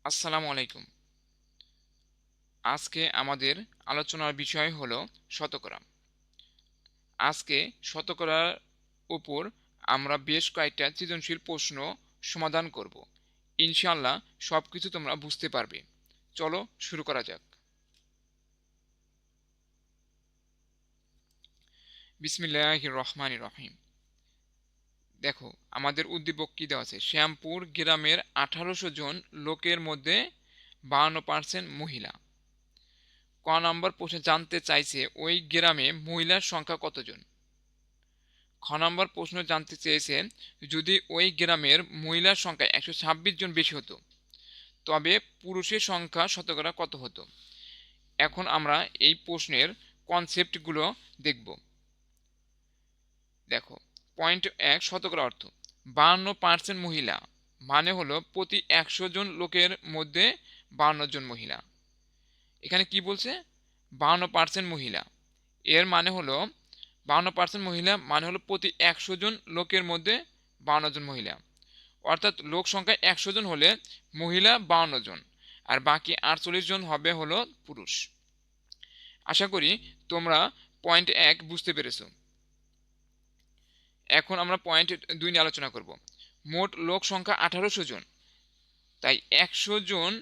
আসসালামু আলাইকুম। আজকে আমাদের আলোচনার বিষয় হলো শতকরা। আজকে শতকরার উপর আমরা বেশ কয়েকটা সৃজনশীল প্রশ্ন সমাধান করব। ইনশাআল্লাহ সবকিছু তোমরা বুঝতে পারবে। চলো শুরু করা যাক। বিসমিল্লাহির রহমানির রহিম। দেখো, আমাদের উদ্দীপক কি দেওয়া আছে? শ্যামপুর গ্রামের 1800 জন লোকের মধ্যে 52% মহিলা। ক নম্বর প্রশ্নে জানতে চাইছে ওই গ্রামে মহিলার সংখ্যা কতজন। খ নম্বর প্রশ্ন জানতে চেয়েছেন যদি ওই গ্রামের মহিলার সংখ্যা 126 জন বেশি হতো তবে পুরুষের সংখ্যা শতকরা কত হতো। এখন আমরা এই প্রশ্নের কনসেপ্টগুলো দেখব। দেখো, পয়েন্ট 1, শতকরা অর্থ 52% মহিলা মানে হলো প্রতি 100 জন লোকের মধ্যে 52 জন মহিলা। এখানে কি বলছে? 52% মহিলা, এর মানে হলো 52% মহিলা মানে হলো প্রতি 100 জন লোকের মধ্যে 52 জন মহিলা। অর্থাৎ লোক সংখ্যা 100 জন হলে মহিলা 52 জন আর বাকি 48 জন হবে হলো পুরুষ। আশা করি তোমরা পয়েন্ট 1 বুঝতে পেরেছো। এখন আমরা পয়েন্ট 2 নিয়ে আলোচনা করব। মোট লোক সংখ্যা 1800 জন, তাই 100 জন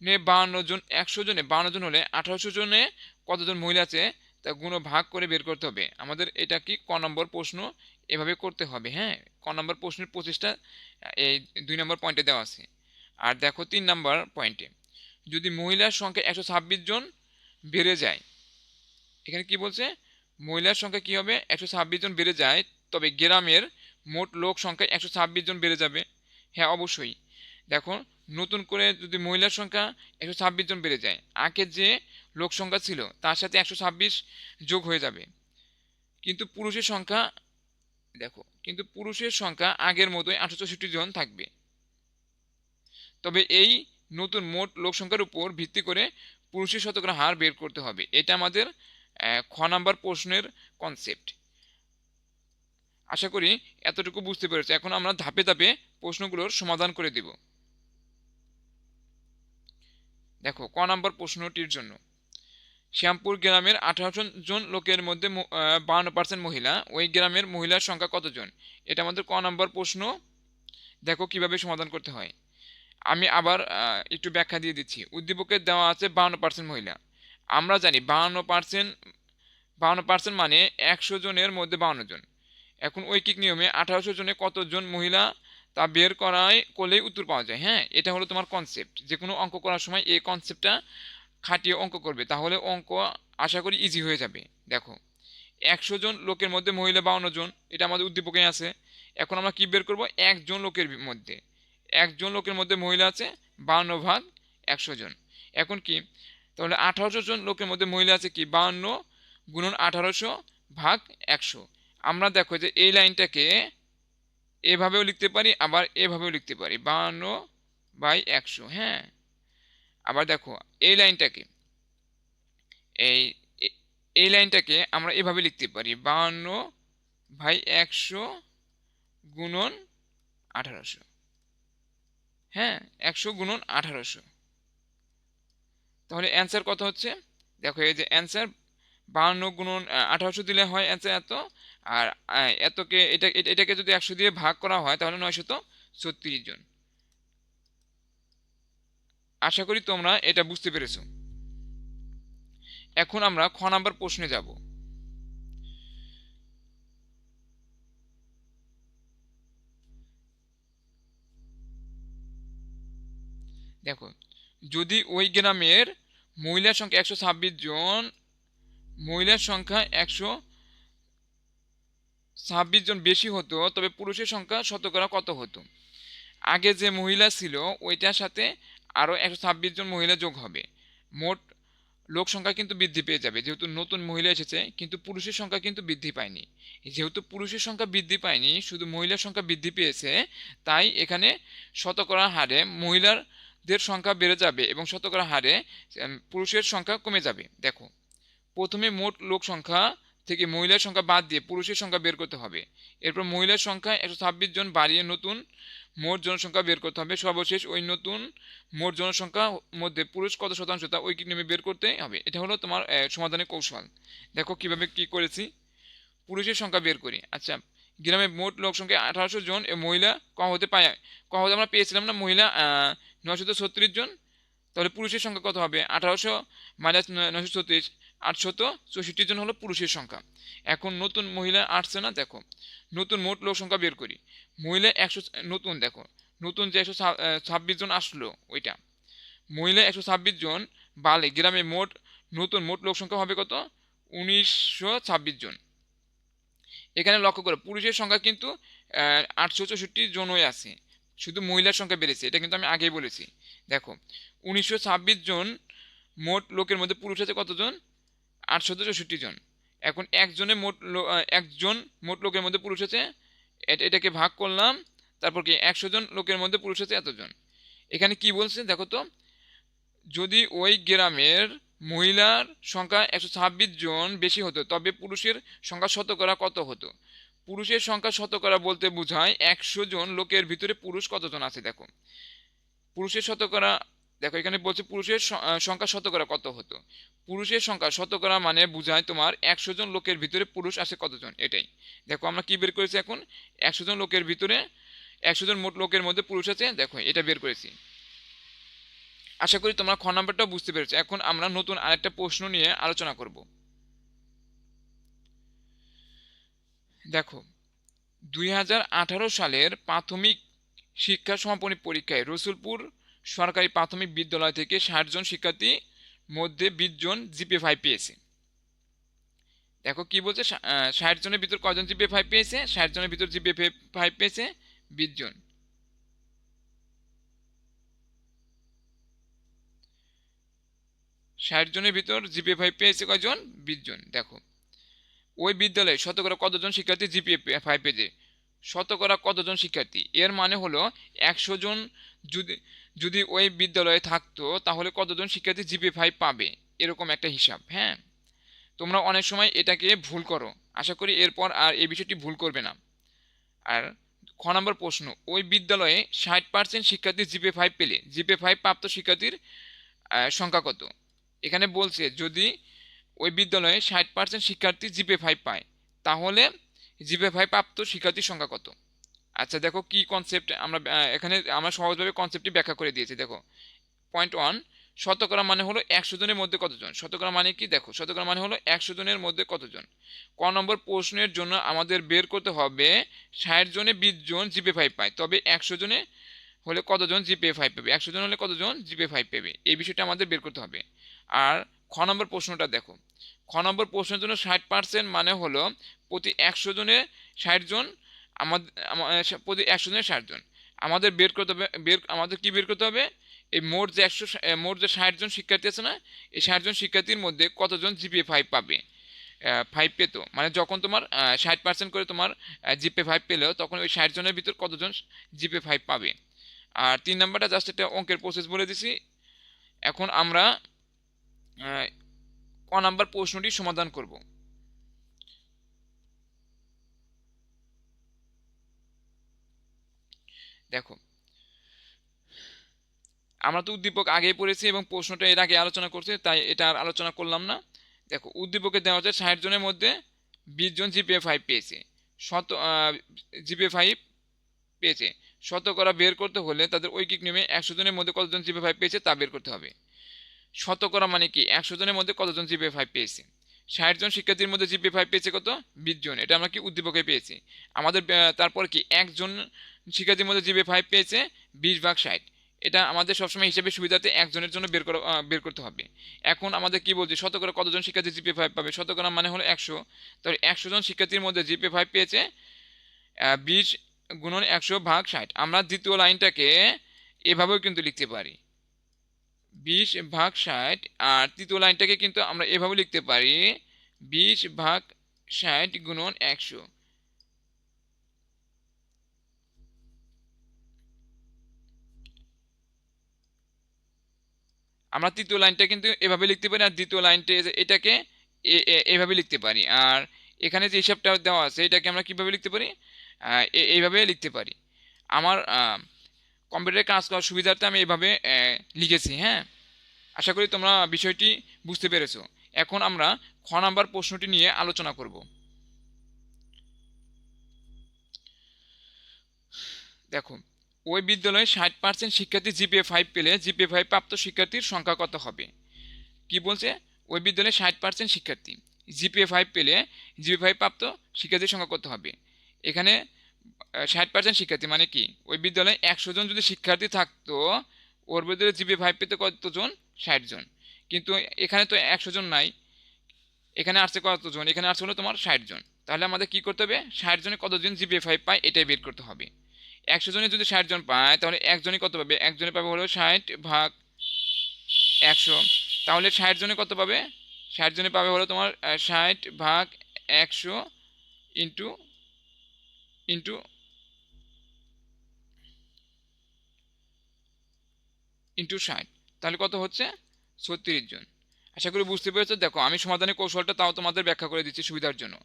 52 জন, 100 জনে 52 জন হলে 1800 জনে কতজন মহিলা আছে তা গুণ ভাগ করে বের করতে হবে আমাদের। এটা কি ক নম্বর প্রশ্ন, এভাবে করতে হবে। হ্যাঁ, ক নম্বর প্রশ্নের 25টা এই 2 নম্বর পয়েন্টে দেওয়া আছে। আর দেখো 3 নম্বর পয়েন্টে যদি মহিলার সংখ্যা 126 জন বেড়ে যায়, এখানে কি বলছে? মহিলার সংখ্যা কি হবে? 126 জন বেড়ে যায় তবে গ্রামের মোট লোক সংখ্যা 126 জন বেড়ে যাবে। হ্যাঁ, অবশ্যই। দেখো, নতুন করে যদি মহিলার সংখ্যা 126 জন বেড়ে যায়, আগে যে লোক সংখ্যা ছিল তার সাথে 126 যোগ হয়ে যাবে। কিন্তু পুরুষের সংখ্যা, দেখো, কিন্তু পুরুষের সংখ্যা আগের মতোই 864 জন থাকবে। তবে এই নতুন মোট লোক সংখ্যার উপর ভিত্তি করে পুরুষের শতকরা হার বের করতে হবে। এটা আমাদের খ নাম্বার প্রশ্নের কনসেপ্ট। আশা করি এতটুকু বুঝতে পেরেছি। এখন আমরা ধাপে ধাপে প্রশ্নগুলোর সমাধান করে দেব। দেখো, ক নাম্বার প্রশ্নটির জন্য শ্যামপুর গ্রামের 1800 জন লোকের মধ্যে 52% মহিলা, ওই গ্রামের মহিলার সংখ্যা কতজন? এটা আমাদের ক নাম্বার প্রশ্ন। দেখো কিভাবে সমাধান করতে হয়। আমি আবার একটু ব্যাখ্যা দিয়ে দিচ্ছি। উদ্দীপকে দেওয়া আছে 52% মহিলা। আমরা জানি 52% মানে 100 জনের মধ্যে 52 জন। এখন ঐকিক নিয়মে 1800 জনে কতজন মহিলা তা বের করলেই উত্তর পাওয়া যায়। হ্যাঁ, এটা হলো তোমার কনসেপ্ট। যে কোনো অঙ্ক করার সময় এই কনসেপ্টটা খাটিয়ে অঙ্ক করবে, তাহলে অঙ্ক আশা করি ইজি হয়ে যাবে। দেখো, 100 জন লোকের মধ্যে মহিলা 52 জন, এটা আমাদের উদ্দীপকে আছে। এখন আমরা কি বের করব? একজন লোকের মধ্যে, একজন লোকের মধ্যে মহিলা আছে 52 ভাগ 100 জন। এখন কি? তাহলে 1800 জন লোকের মধ্যে মহিলা আছে কি 52 গুণন 1800 ভাগ 100। আমরা দেখো যে এই লাইনটাকে এভাবেও লিখতে পারি আবার এভাবেও লিখতে পারি, 52/100। হ্যাঁ, আবার দেখো এই লাইনটাকে, এই এই লাইনটাকে আমরা এভাবে লিখতে পারি 52/100 গুণন 1800। হ্যাঁ, 100 গুণন 1800। তাহলে অ্যান্সার কত হচ্ছে? দেখো এই যে অ্যান্সার 52 গুণন 1800 দিলে হয় অ্যান্সার এত। আর এতকে এটাকে যদি 100 দিয়ে ভাগ করা হয় তাহলে 936 জন। আশা করি তোমরা এটা বুঝতে পেরেছো। এখন আমরা খ নাম্বার প্রশ্নে যাব। দেখো, যদি ওই গ্রামের মহিলার সংখ্যা 126 জন, মহিলার সংখ্যা 126 জন বেশি হতো তবে পুরুষের সংখ্যা শতকরা কত হতো। আগে যে মহিলা ছিল ওইটার সাথে আরও 126 জন মহিলা যোগ হবে, মোট লোক সংখ্যা কিন্তু বৃদ্ধি পেয়ে যাবে। যেহেতু নতুন মহিলা এসেছে কিন্তু পুরুষের সংখ্যা কিন্তু বৃদ্ধি পায়নি, যেহেতু পুরুষের সংখ্যা বৃদ্ধি পায়নি শুধু মহিলার সংখ্যা বৃদ্ধি পেয়েছে, তাই এখানে শতকরা হারে মহিলাদের সংখ্যা বেড়ে যাবে এবং শতকরা হারে পুরুষের সংখ্যা কমে যাবে। দেখো, প্রথমে মোট লোক সংখ্যা থেকে মহিলার সংখ্যা বাদ দিয়ে পুরুষের সংখ্যা বের করতে হবে। এরপর মহিলার সংখ্যা 126 জন বাড়িয়ে নতুন মোট জনসংখ্যা বের করতে হবে। সর্বশেষ ওই নতুন মোট জনসংখ্যার মধ্যে পুরুষ কত শতাংশ তা ঐকিক নিয়মে বের করতে হবে। এটা হলো তোমার সমাধানের কৌশল। দেখো কিভাবে কি করেছি। পুরুষের সংখ্যা বের করি। আচ্ছা, গ্রামে মোট লোক সংখ্যা 1800 জন, মহিলা ক হতে পায়, ক হতে আমরা পেয়েছিলাম না মহিলা 936 জন। তাহলে পুরুষের সংখ্যা কত হবে? 1800 মাইনাস 936, 864 জন হলো পুরুষের সংখ্যা। এখন নতুন মহিলা আসছে না, দেখো নতুন মোট লোক সংখ্যা বের করি। মহিলা 100, নতুন দেখো নতুন যে 126 জন আসলো ওইটা, মহিলা 126 জন বালে গ্রামে নতুন মোট লোক সংখ্যা হবে কত? 1926 জন। এখানে লক্ষ্য করো পুরুষের সংখ্যা কিন্তু 864 জনই আছে, শুধু মহিলার সংখ্যা বেড়েছে, এটা কিন্তু আমি আগেই বলেছি। দেখো 1926 জন মোট লোকের মধ্যে পুরুষ আছে কতজন? 864 জন। এখন একজন মোট লোকের মধ্যে পুরুষ আছে, এটাকে ভাগ করলাম, তারপর কি 100 জন লোকের মধ্যে পুরুষ আছে এতজন। এখানে কি বলছে দেখো তো, যদি ওই গ্রামের মহিলার সংখ্যা 126 জন বেশি হতো তবে পুরুষের সংখ্যা শতকরা কত হতো? পুরুষের সংখ্যা শতকরা বলতে বোঝায় 100 জন লোকের ভিতরে পুরুষ কতজন আছে। দেখো পুরুষের শতকরা, দেখো এখানে বলছে পুরুষের সংখ্যা শতকরা কত হতো। পুরুষের সংখ্যা শতকরা মানে বোঝায় তোমার 100 জন লোকের ভিতরে পুরুষ আছে কতজন, এটাই। দেখো আমরা কি বের করেছি এখন? 100 জন লোকের ভিতরে 100 জন মোট লোকের মধ্যে পুরুষ আছে, দেখো এটা বের করেছি। আশা করি তোমরা খ নাম্বারটাও বুঝতে পেরেছো। এখন আমরা নতুন আরেকটা প্রশ্ন নিয়ে আলোচনা করব। দেখো 2018 সালের প্রাথমিক শিক্ষা সমাপনী পরীক্ষায় রসুলপুর সরকারি প্রাথমিক বিদ্যালয় থেকে 60 জন শিক্ষার্থীর মধ্যে 20 জন জিপিএ 5 পেয়েছে। দেখো কি বলছে, 60 জনের ভিতর কয়জন জিপিএ 5 পেয়েছে? 60 জনের ভিতর জিপিএ 5 পেয়েছে 20 জন। 60 জনের ভিতর জিপিএ 5 পেয়েছে কয়জন? 20 জন। দেখো ওই বিদ্যালয়ে শতকরা কতজন শিক্ষার্থী জিপিএ 5 পেয়েছে? শতকরা কতজন শিক্ষার্থী, এর মানে হলো 100 জন যদি যদি ওই বিদ্যালয়ে থাকতো তাহলে কতজন শিক্ষার্থী জিপিএ 5 পাবে, এরকম একটা হিসাব। হ্যাঁ, তোমরা অনেক সময় এটাকে ভুল করো, আশা করি এরপর আর এই বিষয়টি ভুল করবে না। আর খ নম্বর প্রশ্ন, ওই বিদ্যালয়ে 60% শিক্ষার্থী জিপিএ 5 পেলে জিপিএ 5 প্রাপ্ত শিক্ষার্থীর সংখ্যা কত? এখানে বলছে যদি ওই বিদ্যালয়ে 60% শিক্ষার্থী জিপিএ 5 পায় তাহলে জিপিএ 5 প্রাপ্ত শিক্ষার্থীর সংখ্যা কত? আচ্ছা দেখো কি কনসেপ্ট, এখানে আমরা সহজভাবে কনসেপ্টটি ব্যাখ্যা করে দিয়েছি। দেখো পয়েন্ট 1, শতকরা মানে হলো 100 জনের মধ্যে কতজন। শতকরা মানে কি? দেখো শতকরা মানে হলো 100 জনের মধ্যে কতজন। ক নম্বর প্রশ্নের জন্য আমাদের বের করতে হবে 60 জনে 20 জন জিপিএ 5 পায়, তবে 100 জনে হলে কতজন জিপিএ 5 পাবে, 100 জন হলে কতজন জিপিএ 5 পাবে, এই বিষয়টা আমাদের বের করতে হবে। আর খ নম্বর প্রশ্নটা দেখো, খ নম্বর প্রশ্নের জন্য 60% মানে হলো প্রতি 100 জনে 60 জন, প্রতি 100 জনে 60 জন। আমাদের বের করতে হবে, আমাদের কি বের করতে হবে? এই মোট যে 60 জন শিক্ষার্থী আছে না, এই 60 জন শিক্ষার্থীর মধ্যে কতজন জিপিএ 5 পাবে, 5 পেতো, মানে যখন তোমার 60% করে তোমার জিপিএ 5 পেলেও তখন ওই 60 জনের ভিতর কতজন জিপিএ 5 পাবে। আর 3 নাম্বারটা জাস্ট একটা অঙ্কের প্রসেস বলে দিছি। এখন আমরা ক নাম্বার প্রশ্নটি সমাধান করব। দেখো আমরা তো উদ্দীপক আগেই পড়েছি এবং প্রশ্নটা এর আগে আলোচনা করছি, তাই এটা আর আলোচনা করলাম না। দেখো উদ্দীপকে দেওয়া হচ্ছে 60 জনের মধ্যে 20 জন জিপিএ 5 পেয়েছে, জিপিএ 5 পেয়েছে। শতকরা বের করতে হলে তাদের ঐকিক নিয়মে 100 জনের মধ্যে কতজন জিপিএ 5 পেয়েছে তা বের করতে হবে। শতকরা মানে কি? 100 জনের মধ্যে কতজন জিপিএ 5 পেয়েছে? 60 জন শিক্ষার্থীর মধ্যে জিপিএ 5 পেয়েছে কত? 20 জন। এটা আমরা কি উদ্দীপকে পেয়েছি। আমাদের তারপর কি একজন শিক্ষার্থীর মধ্যে জিপিএ 5 পেয়েছে 20/60, এটা আমাদের সবসময় হিসেবে সুবিধাতে একজনের জন্য বের করতে হবে। এখন আমাদের কি বলছি, শতকরা কতজন শিক্ষার্থী জিপিএ 5 পাবে? শতকরা মানে হলো 100, তাহলে 100 জন শিক্ষার্থীর মধ্যে জিপিএ 5 পেয়েছে 20 × 100/60। আমরা দ্বিতীয় লাইনটাকে এভাবেও কিন্তু লিখতে পারি 20/60, আর তৃতীয় লাইনটাকে কিন্তু আমরা এভাবে লিখতে পারি 20/60 × 100। আমরা তৃতীয় লাইনটা কিন্তু এভাবে লিখতে পারি, আর দ্বিতীয় লাইনটা এটাকে এইভাবে লিখতে পারি। আর এখানে যে হিসাবটা দেওয়া আছে এটাকে আমরা কিভাবে লিখতে পারি, এইভাবে লিখতে পারি। আমার কম্পিউটারে কাজ করার সুবিধার্থে আমি এইভাবে লিখেছি। হ্যাঁ, আশা করি তোমরা বিষয়টি বুঝতে পেরেছো। এখন আমরা খ নাম্বার প্রশ্নটি নিয়ে আলোচনা করব। দেখো, ওই বিদ্যালয়ে 60% শিক্ষার্থী জিপিএ 5 পেলে জিপিএ 5 প্রাপ্ত শিক্ষার্থীর সংখ্যা কত হবে? কি বলছে? ওই বিদ্যালয়ে 60% শিক্ষার্থী জিপিএ 5 পেলে জিপিএ 5 প্রাপ্ত শিক্ষার্থীর সংখ্যা কত হবে? এখানে 60% শিক্ষার্থী মানে কি, ওই বিদ্যালয়ে 100 জন যদি শিক্ষার্থী থাকতো, ওর বিদ্যালয়ে জিপিএ 5 পেতে কতজন? 60 জন। কিন্তু এখানে তো 100 জন নাই, এখানে আসছে কতজন? এখানে আসছে হলো তোমার 60 জন। তাহলে আমাদের কি করতে হবে? 60 জনে কতজন জিপিএ 5 পায় এটাই বের করতে হবে। 100 জনে যদি 60 জন পায় তাহলে একজনই কত পাবে? একজনে পাবে হলো 60/100। তাহলে 60 জনে কত পাবে? 60 জনে পাবে হলো তোমার 60/100 ইন্টু ইন্টু ইন্টু 60। তাহলে কত হচ্ছে? 36 জন। আশা করি বুঝতে পেরেছো। দেখো, আমি সমাধানের কৌশলটা তাও তোমাদের ব্যাখ্যা করে দিচ্ছি সুবিধার জন্য।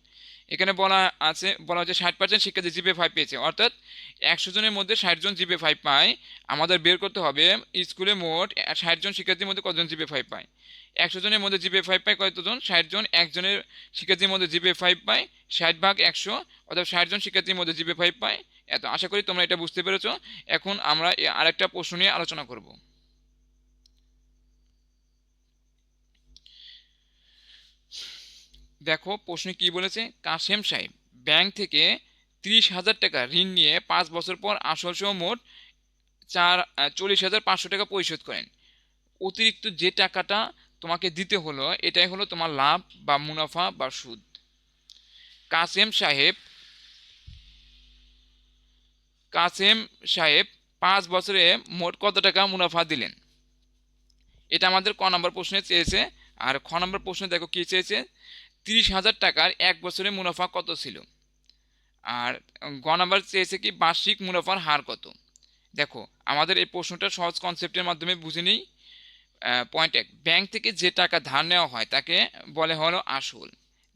এখানে বলা হচ্ছে 60% শিক্ষার্থী জিপিএ 5 পেয়েছে, অর্থাৎ 100 জনের মধ্যে 60 জন জিপিএ 5 পায়। আমাদের বের করতে হবে স্কুলে মোট 60 জন শিক্ষার্থীর মধ্যে কতজন জিপিএ 5 পায়। 100 জনের মধ্যে জিপিএ 5 পায় কতজন? 60 জন। একজনের শিক্ষার্থীর মধ্যে জিপিএ 5 পায় 60/100, অর্থাৎ 60 জন শিক্ষার্থীর মধ্যে জিপিএ 5 পায় এত। আশা করি তোমরা এটা বুঝতে পেরেছো। এখন আমরা আরেকটা প্রশ্ন নিয়ে আলোচনা করব। দেখো, প্রশ্নে কি বলেছে? কাশেম সাহেব ব্যাংক থেকে 30,000 টাকা ঋণ নিয়ে 5 বছর পর আসল সহ মোট 40,500 টাকা পরিশোধ করেন। অতিরিক্ত যে টাকাটা তোমাকে দিতে হলো এটাই হলো তোমার লাভ বা মুনাফা বা সুদ। কাসেম সাহেব কাসেম সাহেব 5 বছরে মোট কত টাকা মুনাফা দিলেন? এটা আমাদের ক নম্বর প্রশ্নে চেয়েছে। আর খ নম্বর প্রশ্নে দেখো কি চেয়েছে? 30,000 টাকার 1 বছরে মুনাফা কত ছিল? আর গ নাম্বার চেয়েছে কি বার্ষিক মুনাফার হার কত? দেখো, আমাদের এই প্রশ্নটা সহজ কনসেপ্টের মাধ্যমে বুঝে নিই। পয়েন্ট 1, ব্যাংক থেকে যে টাকা ধার নেওয়া হয় তাকে বলে হলো আসল।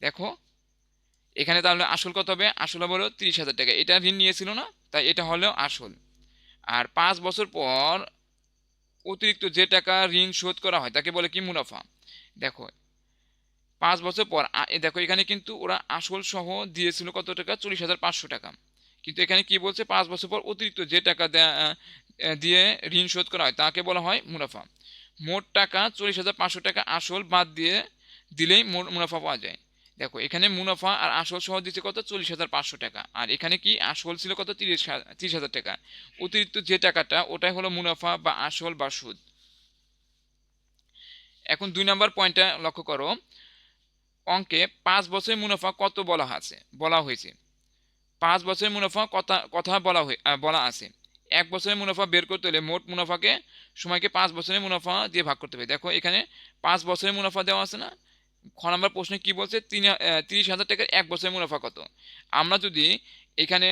দেখো, এখানে তাহলে আসল কত হবে? আসল হবে হলো 30,000 টাকা, এটা ঋণ নিয়েছিল না, তাই এটা হলো আসল। আর 5 বছর পর অতিরিক্ত যে টাকা ঋণ শোধ করা হয় তাকে বলে কি? মুনাফা। দেখো, 5 বছর পর দেখো এখানে কিন্তু ওরা আসল সহ দিয়েছিল কত টাকা? 40,500 টাকা। কিন্তু এখানে কি বলছে? 5 বছর পর অতিরিক্ত যে টাকা দিয়ে ঋণ শোধ করা হয় তাকে বলা হয় মুনাফা। মোট টাকা 40,500 টাকা আসল বাদ দিয়ে দিলেই মোট মুনাফা পাওয়া যায়। দেখো, এখানে মুনাফা আর আসল সহ দিচ্ছে কত? 40,500 টাকা। আর এখানে কি আসল ছিল কত? 30,000 টাকা। অতিরিক্ত যে টাকাটা ওটাই হলো মুনাফা বা আসল বা সুদ। এখন 2 নম্বর পয়েন্টটা লক্ষ্য করো। অঙ্কে 5 বছরের মুনাফা কত বলা হয়েছে। 5 বছরের মুনাফা কথা কথা বলা আছে। 1 বছরের মুনাফা বের করতে হলে মোট মুনাফাকে সময়কে 5 বছরের মুনাফা দিয়ে ভাগ করতে হবে। দেখো, এখানে 5 বছরের মুনাফা দেওয়া আছে না? খ নম্বর প্রশ্নে কি বলছে? 30,000 টাকার 1 বছরের মুনাফা কত? আমরা যদি এখানে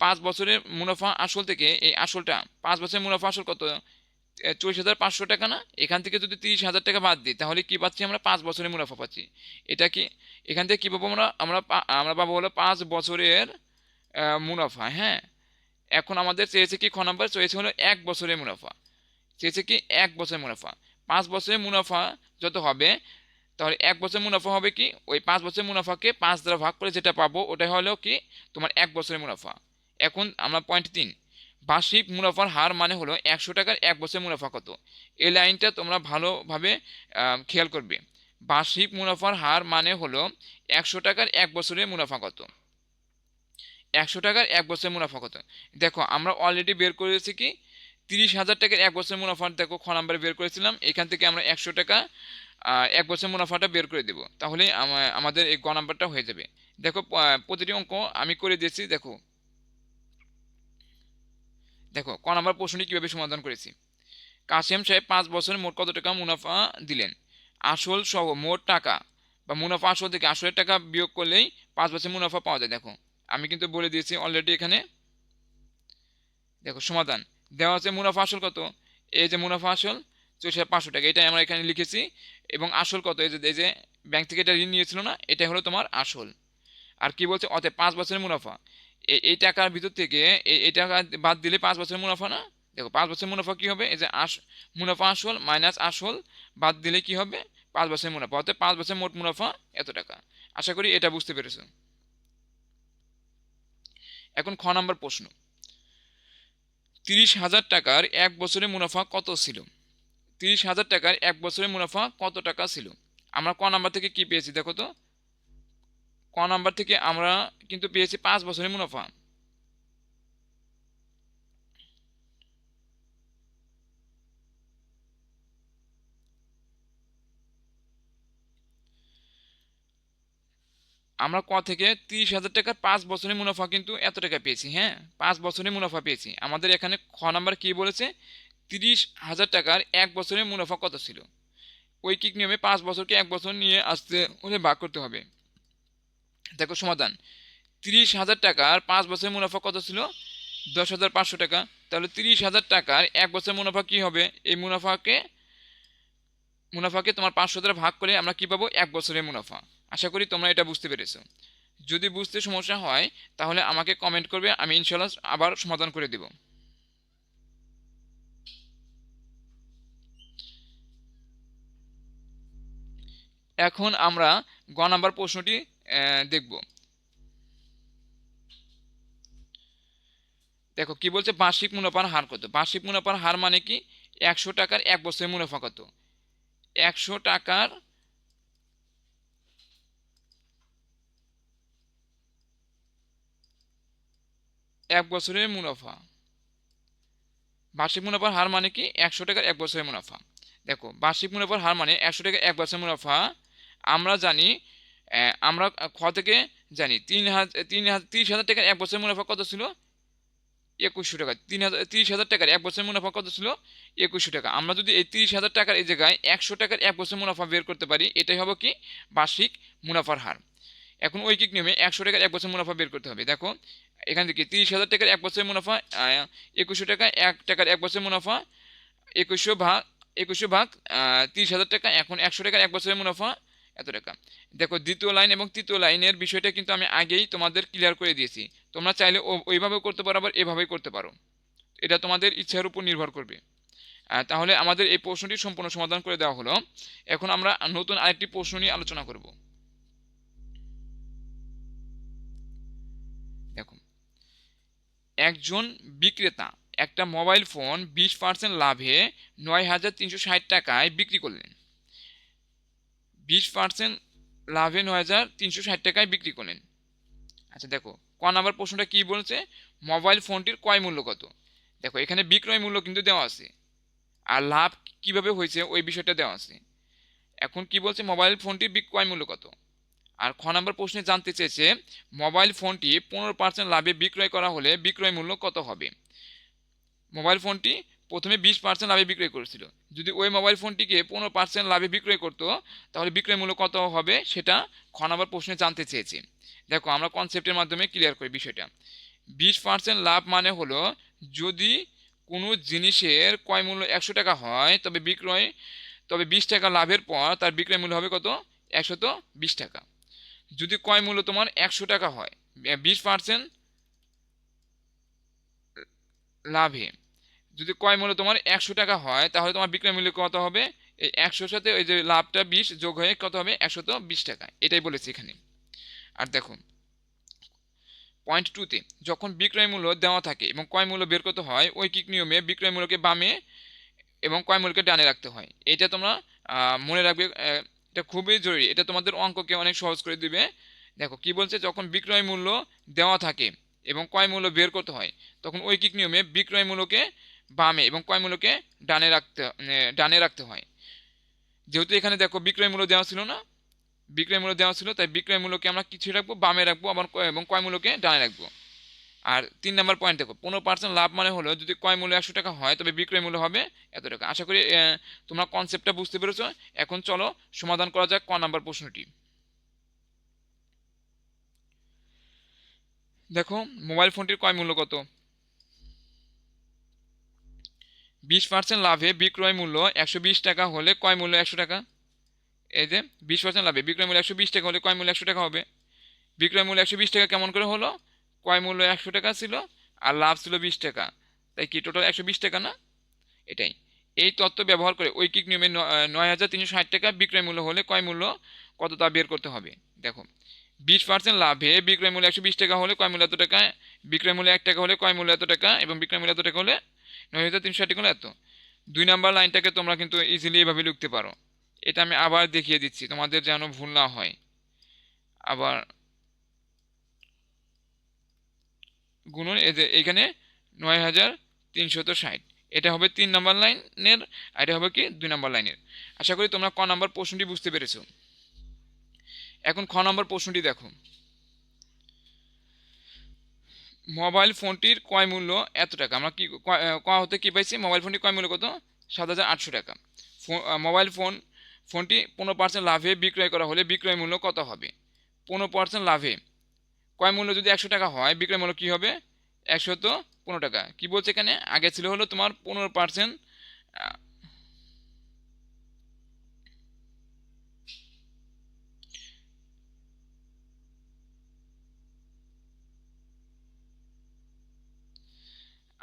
5 বছরের মুনাফা আসল থেকে এই আসলটা 5 বছরের মুনাফা আসল কত? 40,500 টাকা না? এখান থেকে যদি 30,000 টাকা বাদ দিই তাহলে কি পাচ্ছি? আমরা 5 বছরের মুনাফা পাচ্ছি। এটা কি এখান থেকে কি পাবো? আমরা পাবো হলো 5 বছরের মুনাফা। হ্যাঁ, এখন আমাদের চেয়েছে কি? খ নাম্বার চেয়েছে হলো 1 বছরের মুনাফা। চেয়েছে কি? 1 বছরের মুনাফা। 5 বছরের মুনাফা যত হবে, তাহলে 1 বছরের মুনাফা হবে কি? ওই 5 বছরের মুনাফাকে 5 দ্বারা ভাগ করে যেটা পাবো ওটাই হলো কি? তোমার 1 বছরের মুনাফা। এখন আমরা পয়েন্ট 3, বার্ষিক মুনাফার হার মানে হলো 100 টাকার 1 বছরের মুনাফা কত? এই লাইনটা তোমরা ভালোভাবে খেয়াল করবে। বার্ষিক মুনাফার হার মানে হলো 100 টাকার 1 বছরের মুনাফা কত? 100 টাকার 1 বছরের মুনাফা কত? দেখো, আমরা অলরেডি বের করেছি কি? 30,000 টাকার 1 বছরের মুনাফা। দেখো, খ নাম্বারে বের করেছিলাম। এখান থেকে আমরা 100 টাকা 1 বছরের মুনাফাটা বের করে দেব, তাহলে আমাদের এই গ নাম্বারটা হয়ে যাবে। দেখো, প্রতিটি অঙ্ক আমি করে দিয়েছি। দেখো দেখো ক নাম্বার প্রশ্নটি কীভাবে সমাধান করেছি। কাসেম সাহেব 5 বছরে মোট কত টাকা মুনাফা দিলেন? আসল সহ মোট টাকা বা মুনাফা আসল থেকে আসলের টাকা বিয়োগ করলেই 5 বছরের মুনাফা পাওয়া যায়। দেখো, আমি কিন্তু বলে দিয়েছি অলরেডি এখানে। দেখো, সমাধান দেওয়া আছে মুনাফা আসল কত? এই যে মুনাফা আসল 64,500 টাকা, এটাই আমরা এখানে লিখেছি। এবং আসল কত, এই যে ব্যাংক থেকে এটা ঋণ নিয়েছিল না, এটাই হলো তোমার আসল। আর কি বলছে, অতএব 5 বছরের মুনাফা, এই টাকার ভিতর থেকে এই টাকা বাদ দিলে 5 বছরের মুনাফা না। দেখো 5 বছরের মুনাফা কি হবে, এই যে মুনাফা আসল মাইনাস আসল বাদ দিলে কি হবে, 5 বছরের মুনাফা, অর্থাৎ 5 বছরের মোট মুনাফা এত টাকা। আশা করি এটা বুঝতে পেরেছো। এখন খ নাম্বার প্রশ্ন, 30,000 টাকার 1 বছরের মুনাফা কত ছিল? 30,000 টাকার 1 বছরের মুনাফা কত টাকা ছিল? আমরা ক নাম্বার থেকে কি পেয়েছি দেখো তো, ক নাম্বার থেকে আমরা কিন্তু পেয়েছি 5 বছরের মুনাফা। আমরা ক থেকে 30,000 টাকার 5 বছরের মুনাফা কিন্তু এত টাকা পেয়েছি। হ্যাঁ, 5 বছরের মুনাফা পেয়েছি। আমাদের এখানে খ নাম্বার কি বলেছে, 30,000 টাকার 1 বছরের মুনাফা কত ছিল। ঐকিক নিয়মে 5 বছরকে 1 বছর নিয়ে আসতে হলে ভাগ করতে হবে। দেখো সমাধান, 30,000 টাকার 5 বছরের মুনাফা কত ছিল, 10,500 টাকা। তাহলে 30,000 টাকার 1 বছরের মুনাফা কি হবে, এই মুনাফাকে তোমার 500 দ্বারা ভাগ করে আমরা কি পাবো, 1 বছরের মুনাফা। আশা করি তোমরা এটা বুঝতে পেরেছো। যদি বুঝতে সমস্যা হয় তাহলে আমাকে কমেন্ট করবে, আমি ইনশাল্লাহ আবার সমাধান করে দেব। এখন আমরা গ নাম্বার প্রশ্নটি দেখব। দেখো কি বলছে, বার্ষিক মুনাফার হার কত। বার্ষিক মুনাফার হার মানে কি, 100 টাকার 1 বছরের মুনাফা কত। 100 টাকার 1 বছরের মুনাফা, বার্ষিক মুনাফার হার মানে কি, 100 টাকার 1 বছরের মুনাফা। দেখো বার্ষিক মুনাফার হার মানে 100 টাকার 1 বছরের মুনাফা। আমরা জানি, আমরা খ থেকে জানি 30,000 টাকার 1 বছরের মুনাফা কত ছিল, 2100 টাকা। 30,000 টাকার 1 বছরের মুনাফা কত ছিল, 2100 টাকা। আমরা যদি এই 30,000 টাকার এই জায়গায় 100 টাকার 1 বছরের মুনাফা বের করতে পারি, এটাই হবে কি, বার্ষিক মুনাফার হার। এখন ঐকিক নিয়মে 100 টাকার 1 বছরের মুনাফা বের করতে হবে। দেখো এখান থেকে 30,000 টাকার 1 বছরের মুনাফা 2100 টাকা, 1 টাকার 1 বছরের মুনাফা 2100 ভাগ 2100 ভাগ 30,000 টাকা। এখন 100 টাকার 1 বছরের মুনাফা এত টাকা। দেখো দ্বিতীয় লাইন এবং তৃতীয় লাইনের বিষয়টা কিন্তু আমি আগেই তোমাদের ক্লিয়ার করে দিয়েছি। তোমরা চাইলে ওইভাবেও করতে পারো, আবার এভাবেই করতে পারো, এটা তোমাদের ইচ্ছার উপর নির্ভর করবে। তাহলে আমাদের এই প্রশ্নটি সম্পূর্ণ সমাধান করে দেওয়া হলো। এখন আমরা নতুন আরেকটি প্রশ্ন নিয়ে আলোচনা করব। দেখো, একজন বিক্রেতা একটা মোবাইল ফোন 20% লাভে 9,360 টাকায় বিক্রি করলেন। 20% লাভে 9,360 টাকায় বিক্রি করলেন। আচ্ছা দেখো, ক নাম্বার প্রশ্নটা কি বলছে, মোবাইল ফোনটির ক্রয় মূল্য কত। দেখো এখানে বিক্রয় মূল্য কিন্তু দেওয়া আছে, আর লাভ কিভাবে হয়েছে ওই বিষয়টা দেওয়া আছে। এখন কি বলছে, মোবাইল ফোনটির বিক্রয় মূল্য কত। আর খ নাম্বার প্রশ্নে জানতে চেয়েছে, মোবাইল ফোনটি 15% লাভে বিক্রয় করা হলে বিক্রয় মূল্য কত হবে। মোবাইল ফোনটি প্রথমে 20% লাভে বিক্রয় করেছিল, যদি ওই মোবাইল ফোনটিকে 15% লাভে বিক্রয় করতো তাহলে বিক্রয় মূল্য কত হবে, সেটা খ নাম্বার প্রশ্নে জানতে চেয়েছি। দেখো আমরা কনসেপ্টের মাধ্যমে ক্লিয়ার করি বিষয়টা। 20% লাভ মানে হলো, যদি কোনো জিনিসের ক্রয় মূল্য 100 টাকা হয়, তবে 20 টাকা লাভের পর তার বিক্রয় মূল্য হবে কত, 120 টাকা। যদি ক্রয় মূল্য তোমার 100 টাকা হয়, 20% লাভে যদি ক্রয় মূল্য তোমার 100 টাকা হয়, তাহলে তোমার বিক্রয় মূল্য কত হবে, এই 100-র সাথে ওই যে লাভটা 20 যোগ হয়ে কত হবে, 120 টাকা। এটাই বলেছি এখানে। আর দেখো পয়েন্ট 2-তে, যখন বিক্রয় মূল্য দেওয়া থাকে এবং ক্রয় মূল্য বের করতে হয়, ঐকিক নিয়মে বিক্রয় মূল্যকে বামে এবং ক্রয় মূল্যকে ডানে রাখতে হয়। এটা তোমরা মনে রাখবে, এটা খুবই জরুরি, এটা তোমাদের অঙ্ককে অনেক সহজ করে দিবে। দেখো কি বলছে, যখন বিক্রয় মূল্য দেওয়া থাকে এবং ক্রয় মূল্য বের করতে হয়, তখন ঐকিক নিয়মে বিক্রয় মূল্যকে বামে এবং ক্রয় মূল্যকে ডানে রাখতে হয়। যেহেতু এখানে দেখো বিক্রয় মূল্য দেওয়া ছিল না, বিক্রয় মূল্য দেওয়া ছিল, তাই বিক্রয় মূল্যকে আমরা কিছু রাখবো, বামে রাখবো, আবার এবং ক্রয় মূল্যকে ডানে রাখবো। আর 3 নম্বর পয়েন্ট দেখো, 15% লাভ মানে হলো, যদি ক্রয় মূল্য 100 টাকা হয় তবে বিক্রয় মূল্য হবে এত টাকা। আশা করি তোমরা কনসেপ্টটা বুঝতে পেরেছো। এখন চলো সমাধান করা যাক ক নাম্বার প্রশ্নটি। দেখো মোবাইল ফোনটির ক্রয় মূল্য কত, 20% লাভে বিক্রয় মূল্য 120 টাকা হলে ক্রয় মূল্য 100 টাকা। এই যে 20% লাভে বিক্রয় মূল্য 120 টাকা হলে ক্রয় মূল্য 100 টাকা হবে। বিক্রয় মূল্য 120 টাকা কেমন করে হলো? ক্রয় মূল্য 100 টাকা ছিল আর লাভ ছিল 20 টাকা, তাই কি টোটাল 120 টাকা না? এটাই। এই তত্ত্ব ব্যবহার করে ঐকিক নিয়মে 9,360 টাকা বিক্রয় মূল্য হলে ক্রয় মূল্য কত তা বের করতে হবে। দেখো 20% লাভে বিক্রয় মূল্য 120 টাকা হলে ক্রয় মূল্য এত টাকা, বিক্রয় মূল্য 1 টাকা হলে ক্রয় মূল্য এত টাকা, এবং বিক্রয় মূল্য এত টাকা হলে 9,360 টাকা হলে এত। 2 নাম্বার লাইনটাকে তোমরা কিন্তু ইজিলি এভাবে লিখতে পারো। এটা আমি আবার দেখিয়ে দিচ্ছি তোমাদের যেন ভুল না হয়। আবার গুণন এই যে এখানে 9,360, এটা হবে 3 নাম্বার লাইনের, আর এটা হবে কি 2 নাম্বার লাইনের। আশা করি তোমরা ক নাম্বার প্রশ্নটি বুঝতে পেরেছো। এখন খ নাম্বার প্রশ্নটি দেখো, মোবাইল ফোনটির ক্রয় মূল্য এত টাকা। আমরা কি ক হতে কি পাইছি? মোবাইল ফোনটির ক্রয় মূল্য কত? 7,800 টাকা। মোবাইল ফোনটি 15% লাভে বিক্রয় করা হলে বিক্রয় মূল্য কত হবে? 15% লাভে ক্রয় মূল্য যদি 100 টাকা হয়, বিক্রয় মূল্য কি হবে? 115 টাকা। কি বলছে এখানে? আগে ছিল হলো তোমার 15%,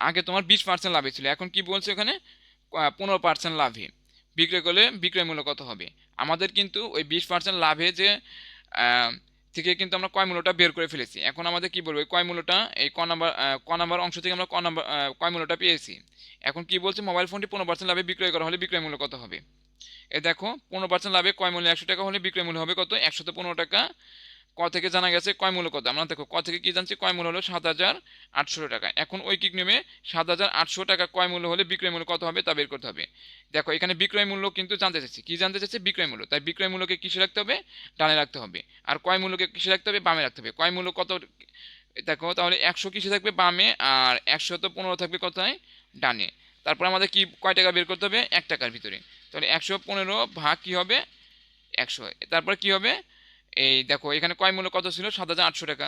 আগে তোমার 20% লাভে ছিল, এখন কি বলছে ওখানে? 15% লাভে বিক্রয় করলে বিক্রয় মূল্য কত হবে। আমাদের কিন্তু ওই 20% লাভে যে আহ, থেকে কিন্তু আমরা ক্রয় মূল্যটা বের করে ফেলেছি। এখন আমাদের কি বলবো? ক্রয় মূল্যটা এই ক নাম্বার অংশ থেকে আমরা ক্রয় মূল্যটা পেয়েছি। এখন কি বলছে? মোবাইল ফোনটি 15% লাভে বিক্রয় করা হলে বিক্রয় মূল্য কত হবে। এ দেখো 15% লাভে ক্রয় মূল্য 100 টাকা হলে বিক্রয় মূল্য হবে কত? 115 টাকা। ক থেকে জানা গেছে ক্রয় মূল্য কত। আমরা দেখো ক থেকে কি জানছি? ক্রয় মূল্য হলো 7,800 টাকা। এখন ঐকিক নিয়মে 7,800 টাকা ক্রয় মূল্য হলে বিক্রয় মূল্য কত হবে তা বের করতে হবে। দেখো এখানে বিক্রয় মূল্য কিন্তু জানতে চাচ্ছি। কি জানতে চাচ্ছি? বিক্রয় মূল্য। তাই বিক্রয় মূল্যকে কিসে রাখতে হবে? ডানে রাখতে হবে। আর ক্রয় মূল্যকে কিসে রাখতে হবে? বামে রাখতে হবে। ক্রয় মূল্য কত? দেখো তাহলে 100 কিসে থাকবে? বামে। আর 115 থাকবে কোথায়? ডানে। তারপর আমাদের কি কয় টাকা বের করতে হবে? 1 টাকার ভিতরে। তাহলে 115 ভাগ কি হবে? 100। তারপর কি হবে? এই দেখো এখানে ক্রয় মূল্য কত ছিল? 7,800 টাকা।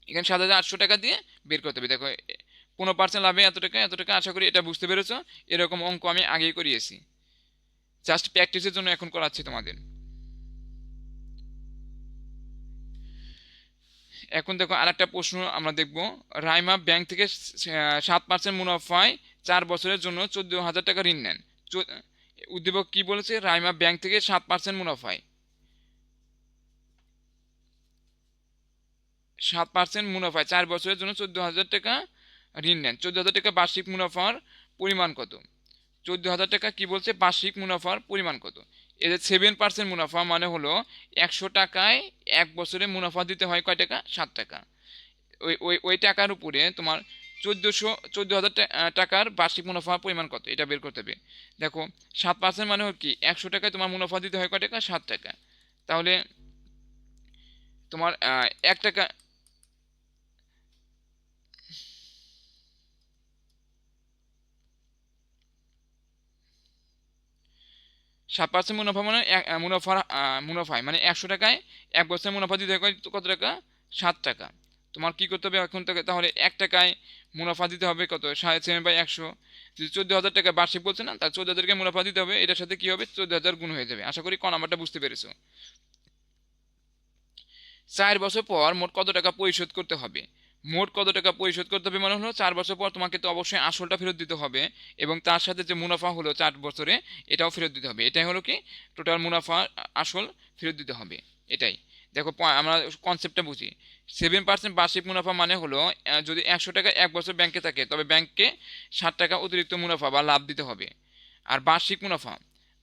এখানে 7,800 টাকা দিয়ে বের করতে হবে। দেখো 15% লাভে এত টাকা, এত টাকা। আশা করি এটা বুঝতে পেরেছো। এরকম অঙ্ক আমি আগেই করিয়েছি, জাস্ট প্র্যাকটিসের জন্য এখন করাচ্ছি তোমাদের। এখন দেখো আরেকটা প্রশ্ন আমরা দেখব। রাইমা ব্যাংক থেকে 7% মুনাফায় 4 বছরের জন্য 14,000 টাকা ঋণ নেন। উদ্দীপক কি বলেছে? রাইমা ব্যাংক থেকে 7% মুনাফায় 4 বছরের জন্য 14,000 টাকা ঋণ নেন। 14,000 টাকা বার্ষিক মুনাফার পরিমাণ কত? 14,000 টাকা কি বলছে? বার্ষিক মুনাফার পরিমাণ কত? এদের 7% মুনাফা মানে হলো 100 টাকায় 1 বছরে মুনাফা দিতে হয় কয় টাকা? 7 টাকা। ওই ওই ওই টাকার উপরে তোমার 14,000 টাকার বার্ষিক মুনাফা পরিমাণ কত, এটা বের করতে হবে। দেখো 7% মানে হলো কি? 100 টাকায় তোমার মুনাফা দিতে হয় কয় টাকা? 7 টাকা। তাহলে তোমার 1 টাকা, 7% মুনাফা মানে মুনাফায় মানে 100 টাকায় 1 বছর মুনাফা দিতে হয় কত টাকা? 7 টাকা। তোমার কি করতে হবে এখন থেকে? তাহলে 1 টাকায় মুনাফা দিতে হবে কত? 7/100। যদি 14,000 টাকা বার্ষিক বলছে না, তার 14,000 টাকা মুনাফা দিতে হবে। এটার সাথে কি হবে? 14,000 গুণ হয়ে যাবে। আশা করি ক নাম্বারটা বুঝতে পেরেছো। 4 বছর পর মোট কত টাকা পরিশোধ করতে হবে? মোট কত টাকা পরিশোধ করতে হবে মানে হলো 4 বছর পর তোমাকে তো অবশ্যই আসলটা ফেরত দিতে হবে, এবং তার সাথে যে মুনাফা হলো 4 বছরে এটাও ফেরত দিতে হবে। এটাই হলো কি টোটাল মুনাফা, আসল ফেরত দিতে হবে। এটাই। দেখো আমরা কনসেপ্টটা বুঝি। 7% বার্ষিক মুনাফা মানে হলো যদি 100 টাকা 1 বছর ব্যাংকে থাকে, তবে ব্যাংককে 60 টাকা অতিরিক্ত মুনাফা বা লাভ দিতে হবে। আর বার্ষিক মুনাফা,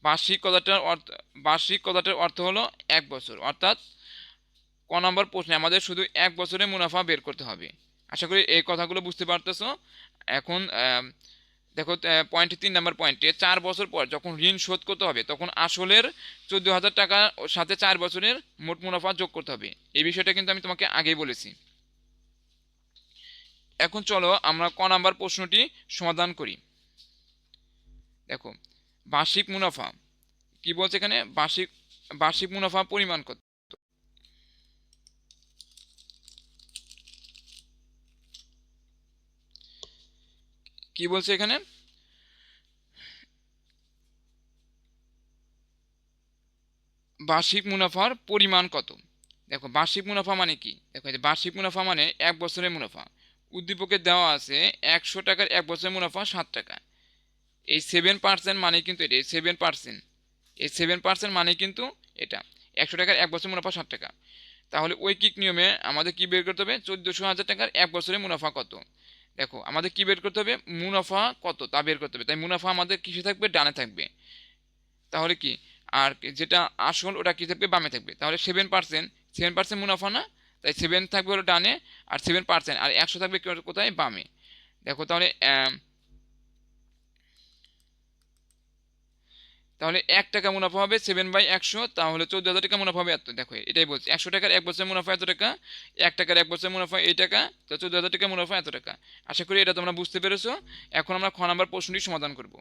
বার্ষিক কথাটার অর্থ হলো 1 বছর, অর্থাৎ ক নম্বর প্রশ্নে আমাদের শুধু 1 বছরে মুনাফা বের করতে হবে। আশা করি এই কথাগুলো বুঝতে পারতেছো। এখন দেখো পয়েন্ট 3 নম্বর পয়েন্টে 4 বছর পর যখন ঋণ শোধ করতে হবে, তখন আসলের 14,000 টাকা সাথে 4 বছরের মোট মুনাফা যোগ করতে হবে। এই বিষয়টা কিন্তু আমি তোমাকে আগেই বলেছি। এখন চলো আমরা ক নাম্বার প্রশ্নটি সমাধান করি। দেখো বার্ষিক মুনাফা কি বলছে এখানে? বার্ষিক বার্ষিক মুনাফা পরিমাণ কত? কি বলছে এখানে? বার্ষিক মুনাফার পরিমাণ কত? দেখো বার্ষিক মুনাফা মানে কি, দেখো এই যে বার্ষিক মুনাফা মানে এক বছরের মুনাফা। উদ্দীপকে দেওয়া আছে 100 টাকার এক বছরের মুনাফা 7 টাকা। এই 7% মানে কিন্তু এটা, এই 7%, এই 7% মানে কিন্তু এটা 100 টাকার এক বছরের মুনাফা 7 টাকা। তাহলে ঐকিক নিয়মে আমাদের কি বের করতে হবে? 14,000 টাকার এক বছরের মুনাফা কত। দেখো আমাদের কি বের করতে হবে? মুনাফা কত তা বের করতে হবে। তাই মুনাফা আমাদের কিসে থাকবে? ডানে থাকবে। তাহলে কি, আর যেটা আসল ওটা কি থাকবে? বামে থাকবে। তাহলে 7%, 7% মুনাফা না, তাই 7 থাকবে হলো ডানে, আর 7% আর 100 থাকবে কোথায়? বামে। দেখো তাহলে তাহলে 1 টাকা মুনাফা হবে 7/100, তাহলে 14,000 টাকা মুনাফা হবে এত। দেখো এটাই বলছি, 100 টাকার এক বছরের মুনাফা এত টাকা, 1 টাকার এক বছরের মুনাফা এই টাকা, তো 14,000 টাকা মুনাফা এত টাকা। আশা করি এটা তোমরা বুঝতে পেরেছো। এখন আমরা খ নাম্বার প্রশ্নটি সমাধান করব।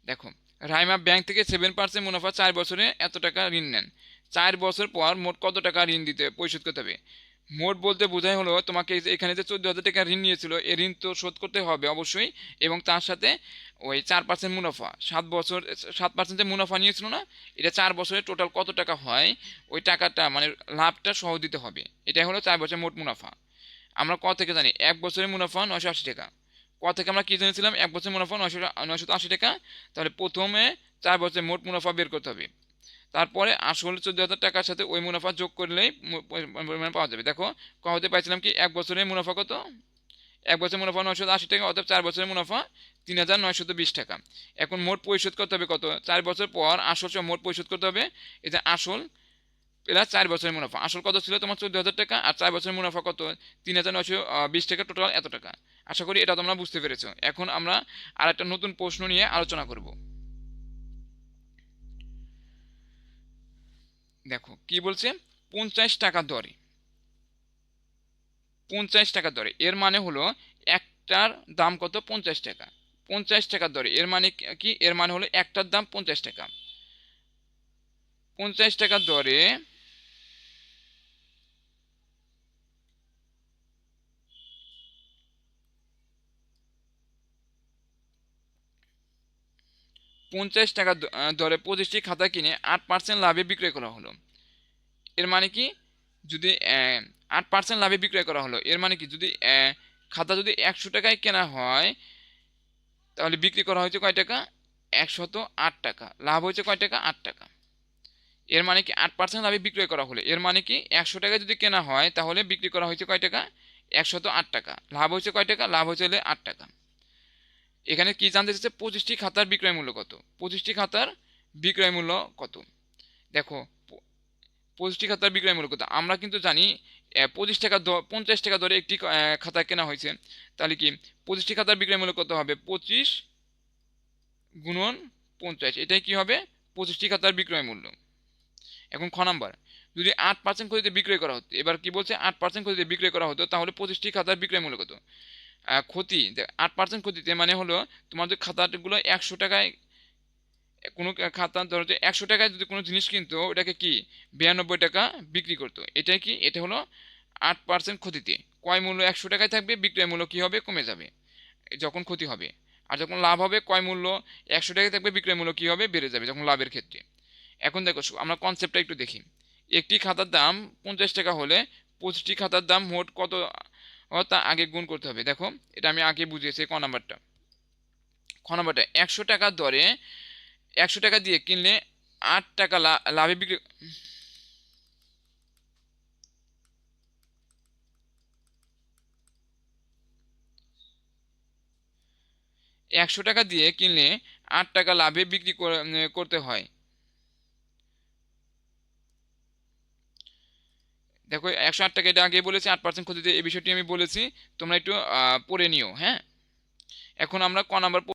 দেখো, রাইমা ব্যাংক থেকে 7% মুনাফা 4 বছরে এত টাকা ঋণ নেন। 4 বছর পর মোট কত টাকা ঋণ দিতে পরিশোধ করতে হবে? মোট বলতে বোঝাই হলো তোমাকে এখানে যে 14,000 টাকা ঋণ নিয়েছিল এই ঋণ তো শোধ করতে হবে অবশ্যই, এবং তার সাথে ওই 4% মুনাফা, 7 বছর 7% যে মুনাফা নিয়েছিল না, এটা 4 বছরে টোটাল কত টাকা হয় ওই টাকাটা মানে লাভটা সহ দিতে হবে। এটাই হলো 4 বছরের মোট মুনাফা। আমরা ক থেকে জানি 1 বছরের মুনাফা 980 টাকা। ক থেকে আমরা কি জেনেছিলাম? 1 বছরের মুনাফা 980 টাকা। তাহলে প্রথমে 4 বছরের মোট মুনাফা বের করতে হবে, তারপরে আসল 14,000 টাকার সাথে ওই মুনাফা যোগ করলেই পরিমাণ পাওয়া যাবে। দেখো ক হতে পাইছিলাম কি 1 বছরের মুনাফা কত? 1 বছরের মুনাফা 980 টাকা, অর্থাৎ 4 বছরের মুনাফা 3,920 টাকা। এখন মোট পরিশোধ করতে হবে কত? 4 বছর পর আসল সহ মোট পরিশোধ করতে হবে। এই যে আসল প্লাস 4 বছরের মুনাফা, আসল কত ছিল তোমার? 14,000 টাকা, আর 4 বছরের মুনাফা কত? 3,920 টাকা, টোটাল এত টাকা। আশা করি এটা তোমরা বুঝতে পেরেছো। এখন আমরা আর একটা নতুন প্রশ্ন নিয়ে আলোচনা করব। দেখো কি বলছে? 50 টাকা দরে, 50 টাকা দরে এর মানে হলো একটার দাম কত? 50 টাকা। 50 টাকা দরে এর মানে কি? এর মানে হলো একটার দাম 50 টাকা। 50 টাকা দরে 50 টাকা দরে 25টি খাতা কিনে 8% লাভে বিক্রয় করা হলো। এর মানে কি? যদি 8% লাভে বিক্রয় করা হলো, এর মানে কি? যদি খাতা যদি 100 টাকায় কেনা হয়, তাহলে বিক্রি করা হয়েছে কয় টাকা? 108 টাকা। লাভ হয়েছে কয় টাকা? 8 টাকা। এর মানে কি 8% লাভে বিক্রয় করা হলে, এর মানে কি 100 টাকায় যদি কেনা হয় তাহলে বিক্রি করা হয়েছে কয় টাকা? 108 টাকা। লাভ হয়েছে কয় টাকা? লাভ হয়েছে 8 টাকা। এখানে কি জানতে চাইছে? 25টি খাতার বিক্রয় মূল্য কত? 25টি খাতার বিক্রয় মূল্য কত? দেখো 25টি খাতার বিক্রয় মূল্য কত আমরা কিন্তু জানি। 25 টাকা 50 টাকা দরে একটি খাতা কেনা হয়েছে, তাহলে কি 25টি খাতার বিক্রয় মূল্য কত হবে? 25 গুণন 50, এটাই কি হবে? 25টি খাতার বিক্রয় মূল্য। এখন খ নাম্বার, যদি 8% ক্ষতিতে বিক্রয় করা হতো, এবার কি বলছে? 8% ক্ষতিতে বিক্রয় করা হতো, তাহলে 25টি খাতার বিক্রয় মূল্য কত? ক্ষতি 8% ক্ষতিতে মানে হলো তোমাদের খাতাগুলো 100 টাকায়, কোনো খাতা ধরো যে 100 টাকায় যদি কোনো জিনিস কিনতো, ওটাকে কি 92 টাকা বিক্রি করতো। এটাই কি? এটা হলো 8% ক্ষতিতে। ক্রয় মূল্য 100 টাকায় থাকবে, বিক্রয় মূল্য কি হবে? কমে যাবে যখন ক্ষতি হবে। আর যখন লাভ হবে, ক্রয় মূল্য 100 টাকায় থাকবে, বিক্রয় মূল্য কি হবে? বেড়ে যাবে যখন লাভের ক্ষেত্রে। এখন দেখো আমরা কনসেপ্টটা একটু দেখি। একটি খাতার দাম 50 টাকা হলে 25টি খাতার দাম মোট কত তা আগে গুণ করতে হবে। দেখো এটা আমি আগে বুঝিয়েছি। খ নাম্বারটা 100 টাকার দরে 100 টাকা দিয়ে কিনলে 8 টাকা লাভে বিক্রি, 100 টাকা দিয়ে কিনলে 8 টাকা লাভে বিক্রি করতে হয়। দেখো 108 টাকা এটা আগে বলেছি, 8% ক্ষতিতে এই বিষয়টি আমি বলেছি, তোমরা একটু পড়ে নিও। হ্যাঁ, এখন আমরা ক নাম্বার